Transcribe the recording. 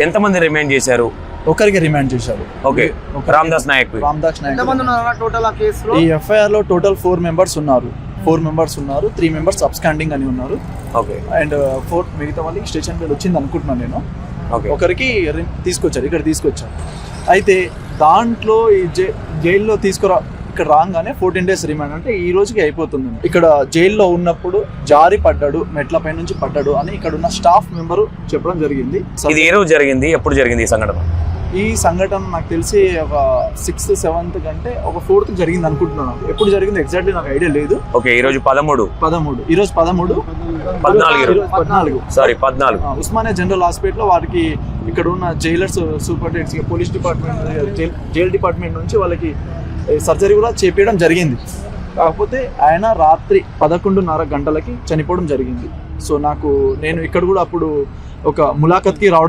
ఎంతమంది రిమైండ్ చేశారు? ఒకరికి రిమాండ్ చేశారు. ఓకే, రామ్దాస్ నాయక్. ఈ ఎఫ్ఐఆర్ లో టోటల్ 4 మెంబర్స్ ఉన్నారు. 3 మెంబర్స్ అబ్స్కాండింగ్ అని ఉన్నారు. ఓకే, అండ్ 4 మిగతా వాళ్ళకి స్టేషన్ బిల్ వచ్చింది అనుకుంటున్నాను నేను. ఒకరికి తీసుకొచ్చారు, ఇక్కడ తీసుకొచ్చారు. అయితే దాంట్లో ఈ జైల్లో ఇక్కడ రాగానే 14 days రిమాండ్, అంటే ఈ రోజుకి అయిపోతుంది. ఇక్కడ జైల్లో ఉన్నప్పుడు జారి పడ్డాడు, మెట్లపై నుంచి పడ్డాడు అని ఇక్కడ ఉన్న స్టాఫ్ మెంబరు చెప్పడం జరిగింది. ఇది ఏ రోజు జరిగింది, ఎప్పుడు జరిగింది ఈ సంఘటన? ఈ సంఘటన నాకు తెలిసి ఒక 6th 7th కంటే ఒక 4th జరిగింది అనుకుంటున్నాను. ఎప్పుడు జరిగింది ఎగ్జాక్ట్లీ నాకు ఐడియా లేదు. ఓకే, ఈ రోజు 13. ఈ రోజు 14. ఉస్మానియా జనరల్ హాస్పిటల్ వారికి ఇక్కడ ఉన్న jailers superintendents, police department, jail department నుంచి వాళ్ళకి సర్జరీ కూడా చేపించడం జరిగింది. కాకపోతే ఆయన రాత్రి 11:30 గంటలకి చనిపోవడం జరిగింది. సో నేను ఇక్కడ కూడా అప్పుడు ఒక ములాఖత్కి రావడం